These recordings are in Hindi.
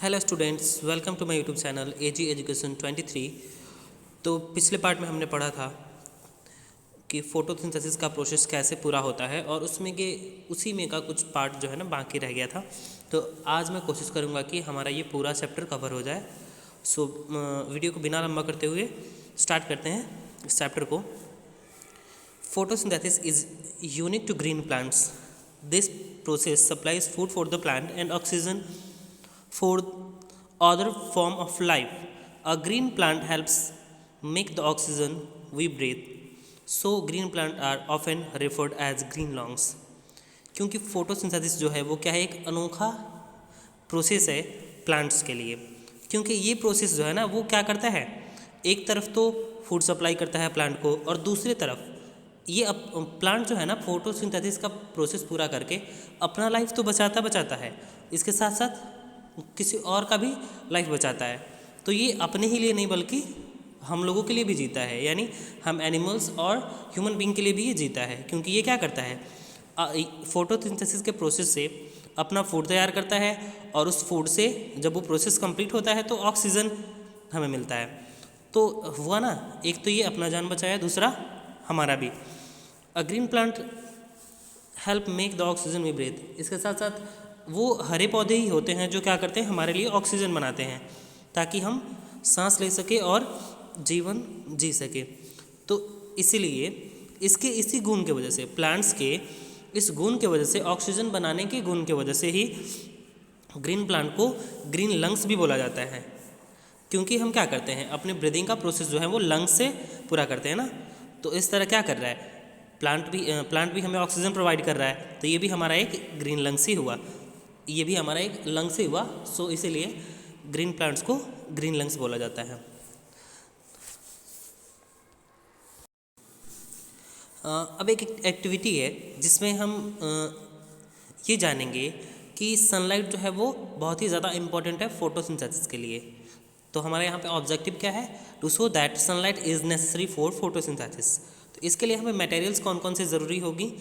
Hello students, welcome to my YouTube channel AG education 23। तो पिछले पार्ट में हमने पढ़ा था कि फोटोसिंथेसिस का प्रोसेस कैसे पूरा होता है और उसमें के उसी में का कुछ पार्ट जो है ना बाकी रह गया था। तो आज मैं कोशिश करूँगा कि हमारा ये पूरा चैप्टर कवर हो जाए। सो वीडियो को बिना लंबा करते हुए स्टार्ट करते हैं इस चैप्टर को। Photosynthesis is unique to green plants. This process supplies food for the plant and oxygen for other form of life. A green plant helps make the oxygen we breathe. So green plants are often referred as green lungs. क्योंकि फोटोसिंथेसिस जो है वो क्या है, एक अनोखा प्रोसेस है प्लांट्स के लिए। क्योंकि ये प्रोसेस जो है ना वो क्या करता है, एक तरफ तो फूड सप्लाई करता है प्लांट को और दूसरी तरफ ये प्लांट जो है ना फोटोसिंथेसिस का प्रोसेस पूरा करके अपना लाइफ तो बचाता है, इसके साथ साथ किसी और का भी लाइफ बचाता है। तो ये अपने ही लिए नहीं बल्कि हम लोगों के लिए भी जीता है, यानी हम एनिमल्स और ह्यूमन बीइंग के लिए भी ये जीता है। क्योंकि ये क्या करता है, फोटोसिंथेसिस के प्रोसेस से अपना फूड तैयार करता है और उस फूड से जब वो प्रोसेस कंप्लीट होता है तो ऑक्सीजन हमें मिलता है। तो हुआ ना, एक तो ये अपना जान बचाया, दूसरा हमारा भी। A green plant help make the oxygen we breathe. इसके साथ साथ वो हरे पौधे ही होते हैं जो क्या करते हैं, हमारे लिए ऑक्सीजन बनाते हैं ताकि हम सांस ले सके और जीवन जी सके। तो इसीलिए इसके इसी गुण के वजह से, प्लांट्स के इस गुण के वजह से, ऑक्सीजन बनाने के गुण के वजह से ही ग्रीन प्लांट को ग्रीन लंग्स भी बोला जाता है। क्योंकि हम क्या करते हैं, अपने ब्रीदिंग का प्रोसेस जो है वो लंग्स से पूरा करते हैं ना। तो इस तरह क्या कर रहा है, प्लांट भी हमें ऑक्सीजन प्रोवाइड कर रहा है, तो ये भी हमारा एक ग्रीन लंग्स ही हुआ, ये भी हमारा एक लंग्स ही हुआ। सो इसीलिए ग्रीन प्लांट्स को ग्रीन लंग्स बोला जाता है। अब एक एक्टिविटी है जिसमें हम ये जानेंगे कि सनलाइट जो है वो बहुत ही ज़्यादा इम्पॉर्टेंट है फोटोसिंथेसिस के लिए। तो हमारे यहाँ पे ऑब्जेक्टिव क्या है, to show that sunlight is necessary for photosynthesis. तो इसके लिए हमें मटेरियल्स कौन कौन से ज़रूरी होगी।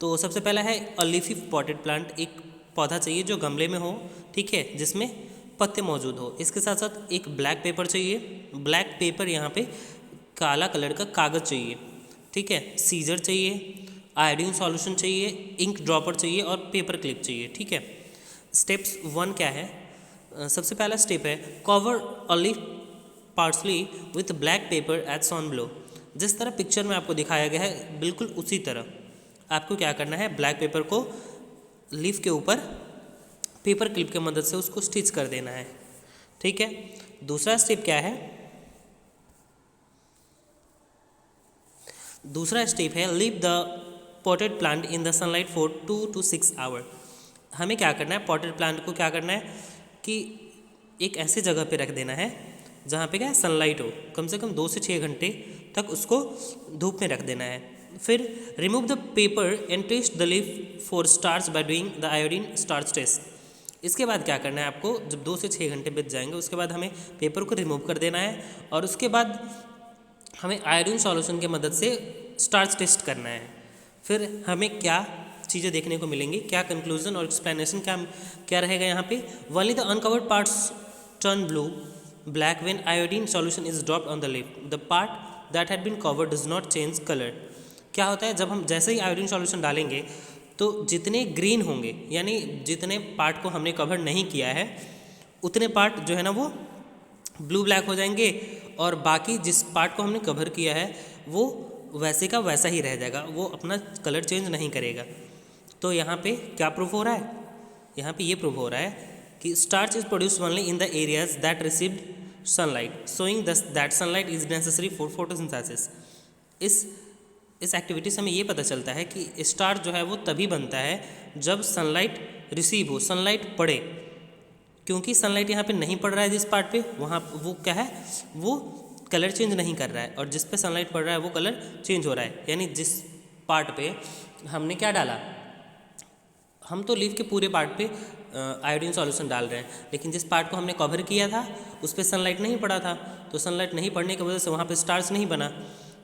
तो सबसे पहला है अ लीफी पॉटेड प्लांट, एक पौधा चाहिए जो गमले में हो, ठीक है, जिसमें पत्ते मौजूद हो। इसके साथ साथ एक ब्लैक पेपर चाहिए, ब्लैक पेपर यहाँ पे काला कलर का कागज़ चाहिए, ठीक है, सीजर चाहिए, आयोडीन सॉल्यूशन चाहिए, इंक ड्रॉपर चाहिए और पेपर क्लिप चाहिए, ठीक है। स्टेप्स 1 क्या है, सबसे पहला स्टेप है cover a leaf partially with black paper at sun below. जिस तरह पिक्चर में आपको दिखाया गया है बिल्कुल उसी तरह आपको क्या करना है, ब्लैक पेपर को लीफ के ऊपर पेपर क्लिप की मदद से उसको स्टिच कर देना है, ठीक है। दूसरा स्टेप क्या है, दूसरा स्टेप है leave the potted plant in the sunlight for 2 to 6 hour. हमें क्या करना है, पॉटेड प्लांट को क्या करना है कि एक ऐसी जगह पे रख देना है जहाँ पे क्या सनलाइट हो, कम से कम 2 से 6 घंटे तक उसको धूप में रख देना है। फिर remove the paper and test the leaf for starch by doing the iodine starch test. इसके बाद क्या करना है आपको, जब 2 से 6 घंटे बीत जाएंगे उसके बाद हमें पेपर को रिमूव कर देना है और उसके बाद हमें आयोडीन सॉल्यूशन की मदद से स्टार्च टेस्ट करना है। फिर हमें क्या चीज़ें देखने को मिलेंगी, क्या कंक्लूजन और एक्सप्लेनेशन क्या रहेगा यहाँ पे, only the uncovered parts turn blue black when iodine solution is dropped on the leaf, the part that had been covered does not change colour. क्या होता है, जब हम जैसे ही आयोडीन सॉल्यूशन डालेंगे तो जितने ग्रीन होंगे, यानी जितने पार्ट को हमने कवर नहीं किया है उतने पार्ट जो है ना वो ब्लू ब्लैक हो जाएंगे और बाकी जिस पार्ट को हमने कवर किया है वो वैसे का वैसा ही रह जाएगा, वो अपना कलर चेंज नहीं करेगा। तो यहाँ पे क्या प्रूफ हो रहा है, यहाँ पे ये प्रूफ हो रहा है कि starch is produce only in the areas that received sunlight, showing that sunlight is necessary for photosynthesis. इस एक्टिविटी से हमें ये पता चलता है कि स्टार्च जो है वो तभी बनता है जब सनलाइट रिसीव हो, सनलाइट पड़े। क्योंकि सनलाइट यहाँ पे नहीं पड़ रहा है जिस पार्ट पे, वहाँ वो क्या है, वो कलर चेंज नहीं कर रहा है, और जिस पे सनलाइट पड़ रहा है वो कलर चेंज हो रहा है। यानी जिस पार्ट पे हमने क्या डाला, हम तो लीफ के पूरे पार्ट पे आयोडीन सॉल्यूशन डाल रहे हैं, लेकिन जिस पार्ट को हमने कवर किया था उस पर सनलाइट नहीं पड़ा था, तो सनलाइट नहीं पड़ने की वजह से वहाँ पे स्टार्च नहीं बना,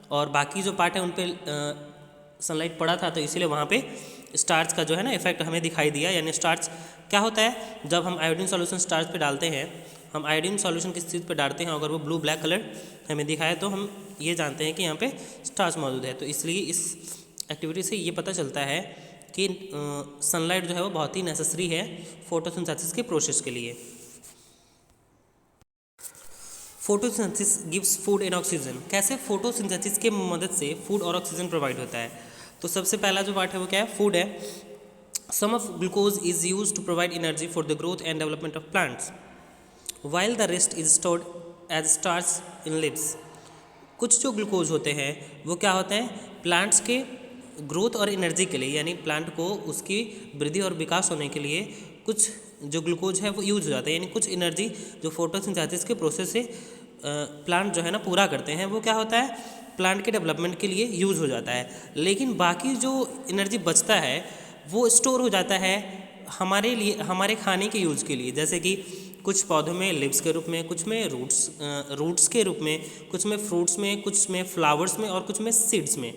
और बाकी जो पार्ट है उन पर सनलाइट पड़ा था तो इसीलिए वहाँ पे स्टार्च का जो है ना इफेक्ट हमें दिखाई दिया। यानी स्टार्च क्या होता है, जब हम आयोडीन सॉल्यूशन स्टार्च पे डालते हैं, हम आयोडीन सॉल्यूशन किस चीज़ पे डालते हैं, अगर वो ब्लू ब्लैक कलर हमें दिखाए तो हम ये जानते हैं कि यहाँ पे स्टार्च मौजूद है। तो इसलिए इस एक्टिविटी से ये पता चलता है कि सनलाइट जो है वो बहुत ही नेसेसरी है फोटोसिंथेसिस के प्रोसेस के लिए। Photosynthesis gives food and oxygen. कैसे फोटोसिंथेसिस के मदद से फूड और ऑक्सीजन प्रोवाइड होता है। तो सबसे पहला जो पार्ट है वो क्या है, फूड है। Some of glucose is use to provide energy for the growth and development of plants while the rest is stored as starch in leaves. कुछ जो ग्लूकोज होते हैं वो क्या होते हैं, प्लांट्स के ग्रोथ और एनर्जी के लिए, यानी प्लांट को उसकी वृद्धि और विकास होने के लिए कुछ जो ग्लूकोज है वो यूज हो जाता है। यानी कुछ एनर्जी जो फोटोसिंथेसिस के प्रोसेस से प्लांट जो है ना पूरा करते हैं, वो क्या होता है, प्लांट के डेवलपमेंट के लिए यूज हो जाता है। लेकिन बाकी जो एनर्जी बचता है वो स्टोर हो जाता है हमारे लिए, हमारे खाने के यूज़ के लिए। जैसे कि कुछ पौधों में लिव्स के रूप में, कुछ में रूट्स के रूप में, कुछ में फ्रूट्स में, कुछ में फ्लावर्स में और कुछ में सीड्स में,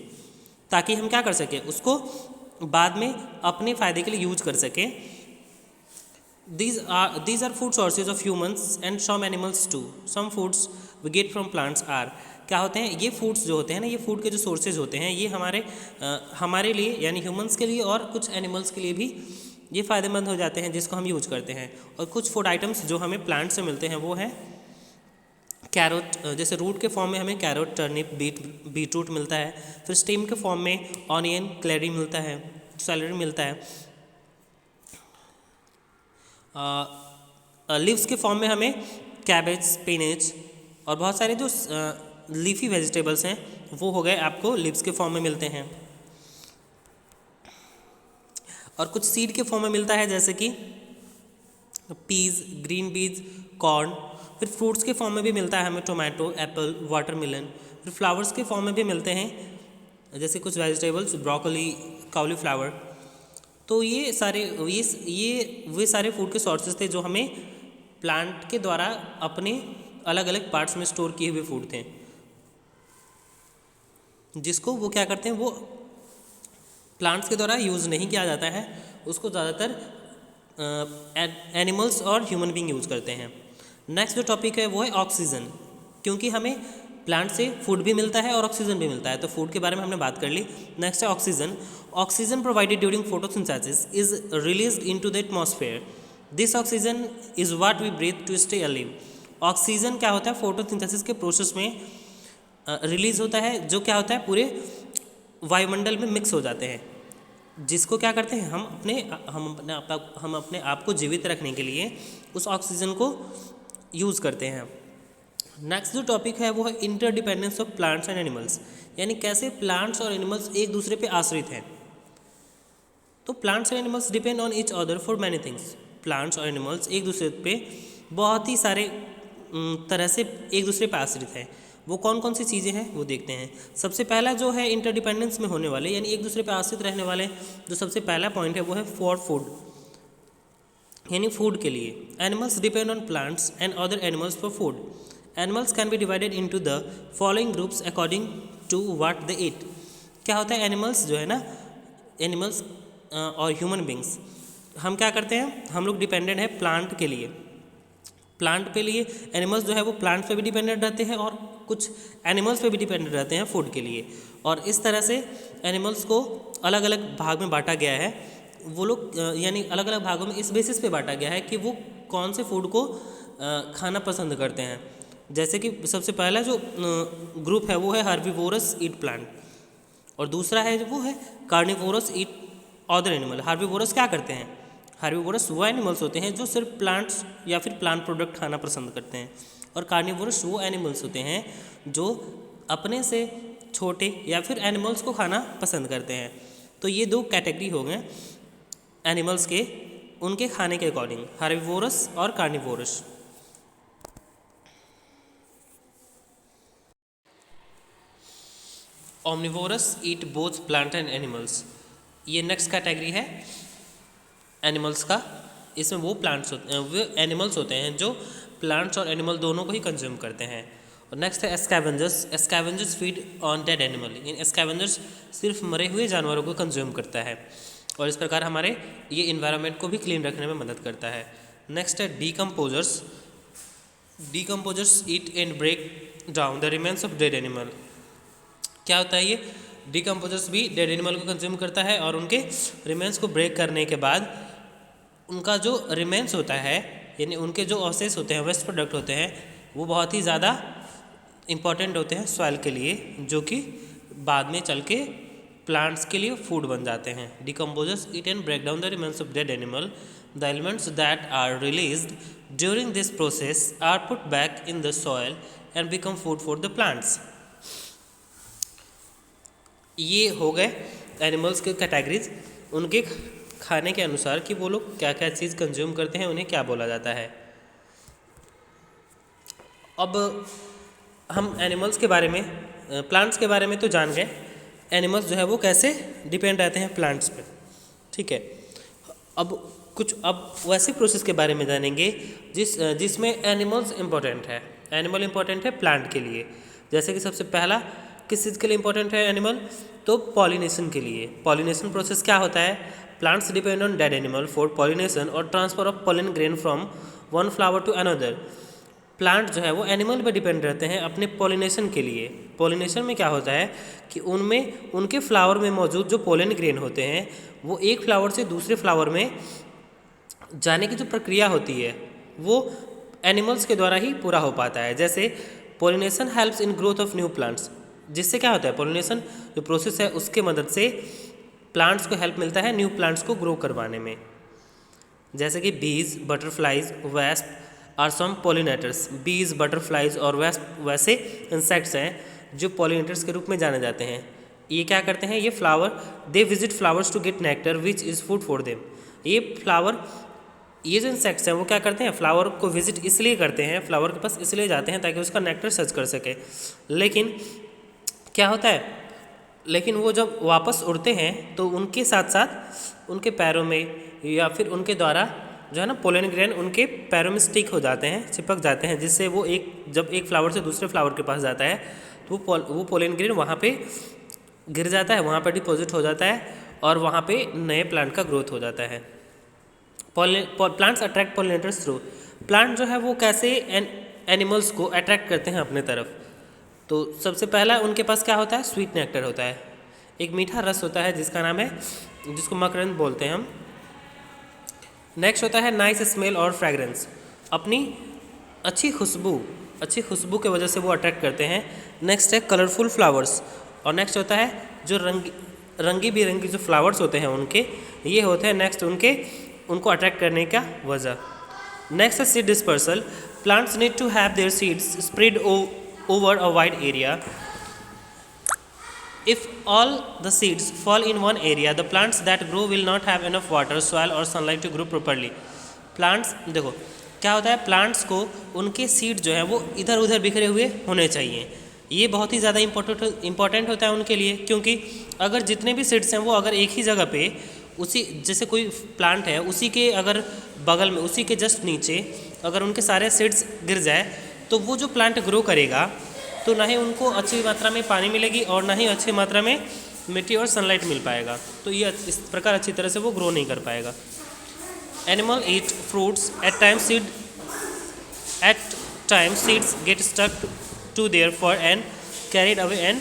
ताकि हम क्या कर सकें, उसको बाद में अपने फ़ायदे के लिए यूज कर सकें। These are food sources of humans and some animals too. Some foods we get from plants are, क्या होते हैं ये फूड्स जो होते हैं ना, ये फूड के जो सोर्सेज होते हैं, ये हमारे लिए यानी ह्यूमंस के लिए और कुछ एनिमल्स के लिए भी ये फ़ायदेमंद हो जाते हैं, जिसको हम यूज करते हैं। और कुछ फूड आइटम्स जो हमें प्लांट से मिलते हैं वो है कैरोट, जैसे रूट के फॉर्म में हमें कैरोट, टर्निप, बीटरूट मिलता है। फिर स्टेम के फॉर्म में ऑनियन, क्लेरी मिलता है, सैलरी मिलता है। लीव्स के फॉर्म में हमें कैबेज, स्पिनच और बहुत सारे जो लीफी वेजिटेबल्स हैं वो हो गए आपको लीव्स के फॉर्म में मिलते हैं। और कुछ सीड के फॉर्म में मिलता है, जैसे कि पीज, ग्रीन बीज, कॉर्न। फिर फ्रूट्स के फॉर्म में भी मिलता है हमें टोमेटो, एप्पल, वाटरमेलन। फिर फ्लावर्स के फॉर्म में भी मिलते हैं, जैसे कुछ वेजिटेबल्स, ब्रोकली, कॉलीफ्लावर। तो ये सारे वे सारे फूड के सोर्सेज थे जो हमें प्लांट के द्वारा अपने अलग अलग पार्ट्स में स्टोर किए हुए फूड थे, जिसको वो क्या करते हैं, वो प्लांट्स के द्वारा यूज़ नहीं किया जाता है, उसको ज़्यादातर एनिमल्स और ह्यूमन बीइंग यूज़ करते हैं। नेक्स्ट जो टॉपिक है वो है ऑक्सीजन, क्योंकि हमें प्लांट से फूड भी मिलता है और ऑक्सीजन भी मिलता है, तो फूड के बारे में हमने बात कर ली। नेक्स्ट है oxygen. Oxygen provided during photosynthesis is released into the atmosphere. This oxygen is what we breathe to stay alive. Oxygen क्या होता है, फोटोसिंथेसिस के प्रोसेस में रिलीज होता है, जो क्या होता है पूरे वायुमंडल में मिक्स हो जाते हैं, जिसको क्या करते हैं, हम अपने आप को जीवित रखने के लिए उस ऑक्सीजन को यूज़ करते हैं। नेक्स्ट जो टॉपिक है वो है interdependence of plants and animals, यानी कैसे प्लांट्स और एनिमल्स एक दूसरे पे आश्रित हैं। तो plants and animals depend on each other for many things. Plants और एनिमल्स एक दूसरे पे बहुत ही सारे तरह से एक दूसरे पे आश्रित हैं। वो कौन कौन सी चीज़ें हैं वो देखते हैं। सबसे पहला जो है इंटरडिपेंडेंस में होने वाले, यानी एक दूसरे पे आश्रित रहने वाले, जो सबसे पहला पॉइंट है वो है फॉर फूड, यानी फूड के लिए। Animals depend on plants and other animals for food. Animals can be divided into the following groups according to what they eat. क्या होता है, एनिमल्स जो है ना, एनिमल्स और ह्यूमन बींग्स, हम क्या करते हैं, हम लोग डिपेंडेंट है प्लांट के लिए, प्लांट पे लिए। एनिमल्स जो है वो प्लांट पे भी डिपेंडेंट रहते हैं और कुछ एनिमल्स पे भी डिपेंडेंट रहते हैं फूड के लिए। और इस तरह से एनिमल्स को अलग अलग भाग में बांटा गया है। वो लोग यानी अलग अलग भागों में इस बेसिस पे बांटा गया है कि वो कौन से फूड को खाना पसंद करते हैं। जैसे कि सबसे पहला जो ग्रुप है वो है हार्बीवोरस ईट प्लांट, और दूसरा है वो है कार्निवोरस ईट अदर एनिमल। हार्बीवोरस क्या करते हैं, हार्बीवोरस वो एनिमल्स होते हैं जो सिर्फ प्लांट्स या फिर प्लांट प्रोडक्ट खाना पसंद करते हैं, और कार्निवोरस वो एनिमल्स होते हैं जो अपने से छोटे या फिर एनिमल्स को खाना पसंद करते हैं। तो ये दो कैटेगरी हो गए एनिमल्स के, उनके खाने के अकॉर्डिंग, हार्बीवोरस और carnivorous. Omnivorous eat both plant and animals. ये नेक्स्ट कैटेगरी है एनिमल्स का। इसमें वो प्लांट्स होते हैं, वो एनिमल्स होते हैं जो प्लांट्स और एनिमल दोनों को ही कंज्यूम करते हैं। और नेक्स्ट है scavengers. Scavengers feed on dead animal. In scavengers सिर्फ मरे हुए जानवरों को कंज्यूम करता है। और इस प्रकार हमारे ये इन्वायरमेंट को भी क्लीन रखने में मदद करता है। नेक्स्ट है decomposers. Decomposers eat and break down the remains of dead animal. क्या होता है ये? डीकम्पोजर्स भी डेड एनिमल को कंज्यूम करता है और उनके रिमेन्स को ब्रेक करने के बाद उनका जो रिमेन्स होता है, यानी उनके जो अवशेष होते हैं, वेस्ट प्रोडक्ट होते हैं, वो बहुत ही ज़्यादा इम्पॉर्टेंट होते हैं सॉइल के लिए, जो कि बाद में चल के प्लांट्स के लिए फूड बन जाते हैं। Decomposers eat and break down the remains of dead animal. The elements that are released during this process are put back in the soil and become food for the plants. ये हो गए एनिमल्स के कैटेगरीज, उनके खाने के अनुसार कि वो लोग क्या क्या चीज़ कंज्यूम करते हैं, उन्हें क्या बोला जाता है। अब हम एनिमल्स के बारे में, प्लांट्स के बारे में तो जान गए, एनिमल्स जो है वो कैसे डिपेंड रहते हैं प्लांट्स पे, ठीक है। अब वैसे प्रोसेस के बारे में जानेंगे जिसमें एनिमल्स इम्पोर्टेंट है। एनिमल इम्पोर्टेंट है प्लांट के लिए। जैसे कि सबसे पहला किस चीज़ के लिए इम्पोर्टेंट है एनिमल? तो पॉलिनेशन के लिए। पॉलिनेशन प्रोसेस क्या होता है? Plants depend on dead animal for pollination और transfer of pollen grain from one flower to another. Plant जो है वो एनिमल पर डिपेंड रहते हैं अपने पॉलिनेशन के लिए। पॉलिनेशन में क्या होता है कि उनमें उनके फ्लावर में मौजूद जो पोलन ग्रेन होते हैं वो एक फ्लावर से दूसरे फ्लावर में जाने की जो प्रक्रिया होती है वो एनिमल्स के द्वारा ही पूरा हो पाता है। जैसे pollination helps in growth of new plants, जिससे क्या होता है, पॉलिनेशन जो प्रोसेस है उसके मदद से प्लांट्स को हेल्प मिलता है न्यू प्लांट्स को ग्रो करवाने में। जैसे कि bees, butterflies, wasp are some pollinators. Bees, butterflies और वेस्प वैसे इंसेक्ट्स हैं जो पॉलिनेटर्स के रूप में जाने जाते हैं। ये क्या करते हैं? ये flower, they visit flowers to get nectar which is food for them. ये जो इंसेक्ट्स हैं वो क्या करते हैं? फ्लावर को विजिट इसलिए करते हैं, फ्लावर के पास इसलिए जाते हैं ताकि उसका नेक्टर सर्च कर सके। लेकिन क्या होता है, लेकिन वो जब वापस उड़ते हैं तो उनके साथ साथ उनके पैरों में या फिर उनके द्वारा जो है ना पोलन ग्रेन उनके पैरों में स्टिक हो जाते हैं, चिपक जाते हैं, जिससे वो जब एक फ्लावर से दूसरे फ्लावर के पास जाता है तो वो पोलन ग्रेन वहाँ पे गिर जाता है, वहाँ पर डिपॉजिट हो जाता है और वहाँ पे नए प्लांट का ग्रोथ हो जाता है। Plants attract pollinators through. Plant जो है वो कैसे एनिमल्स को अट्रैक्ट करते हैं अपने तरफ? तो सबसे पहला उनके पास क्या होता है? स्वीट नेक्टर होता है, एक मीठा रस होता है जिसका नाम है, जिसको मकरंद बोलते हैं हम। नेक्स्ट होता है नाइस स्मेल और फ्रेगरेंस। अपनी अच्छी खुशबू के वजह से वो अट्रैक्ट करते हैं। नेक्स्ट है कलरफुल फ्लावर्स, और नेक्स्ट होता है जो रंगी बिरंगी जो फ्लावर्स होते हैं उनके, ये होते हैं नेक्स्ट उनको अट्रैक्ट करने का वजह। नेक्स्ट है seed dispersal. Plants need to have their seeds spread over a wide area. If all the seeds fall in one area, the plants that grow will not have enough water, soil और sunlight to grow properly. Plants, देखो क्या होता है, प्लांट्स को उनके सीड जो है वो इधर उधर बिखरे हुए होने चाहिए। ये बहुत ही ज़्यादा इम्पोर्टेंट होता है उनके लिए, क्योंकि अगर जितने भी सीड्स हैं वो अगर एक ही जगह पे उसी, जैसे कोई प्लांट है उसी के अगर बगल में, उसी के जस्ट नीचे अगर उनके सारे सीड्स गिर जाए तो वो जो प्लांट ग्रो करेगा तो ना ही उनको अच्छी मात्रा में पानी मिलेगी और ना ही अच्छी मात्रा में मिट्टी और सनलाइट मिल पाएगा, तो ये इस प्रकार अच्छी तरह से वो ग्रो नहीं कर पाएगा। Animal eat fruits at times seeds get stuck to their fur and carried away and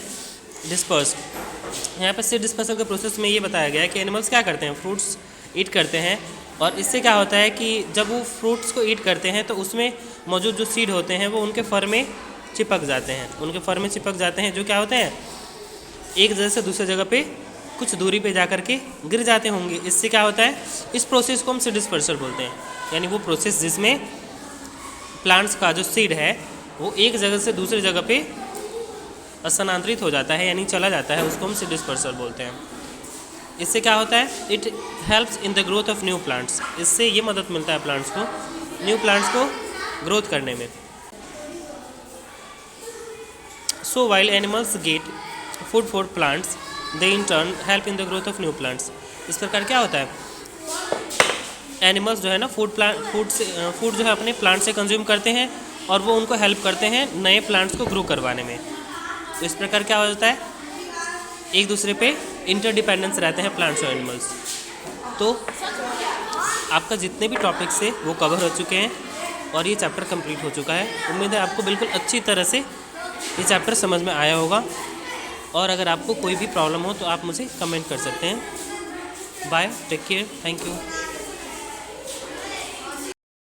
dispersed. यहाँ पर सीड डिस्पर्सल के प्रोसेस में ये बताया गया है कि एनिमल्स क्या करते हैं, फ्रूट्स ईट करते हैं, और इससे क्या होता है कि जब वो फ्रूट्स को ईट करते हैं तो उसमें मौजूद जो सीड होते हैं वो उनके फर में चिपक जाते हैं, जो क्या होते हैं, एक जगह से दूसरे जगह पे कुछ दूरी पे जा कर के गिर जाते होंगे। इससे क्या होता है, इस प्रोसेस को हम सीड डिस्पर्सल बोलते हैं, यानी वो प्रोसेस जिसमें प्लांट्स का जो सीड है वो एक जगह से दूसरी जगह पे स्थानांतरित हो जाता है, यानी चला जाता है, उसको हम सीड डिस्पर्सल बोलते हैं। इससे क्या होता है, it helps in the growth of new plants. इससे ये मदद मिलता है प्लांट्स को, न्यू प्लांट्स को ग्रोथ करने में। So while animals get food for plants, they in turn help in the growth of new plants. इस प्रकार क्या होता है, एनिमल्स जो है ना फूड जो है अपने प्लांट से कंज्यूम करते हैं और वो उनको हेल्प करते हैं नए प्लांट्स को ग्रो करवाने में। तो इस प्रकार क्या हो जाता है, एक दूसरे पे इंटरडिपेंडेंस रहते हैं प्लांट्स और एनिमल्स। तो आपका जितने भी टॉपिक्स थे वो कवर हो चुके हैं और ये चैप्टर कंप्लीट हो चुका है। उम्मीद है आपको बिल्कुल अच्छी तरह से ये चैप्टर समझ में आया होगा। और अगर आपको कोई भी प्रॉब्लम हो तो आप मुझे कमेंट कर सकते हैं। Bye, take care, thank you.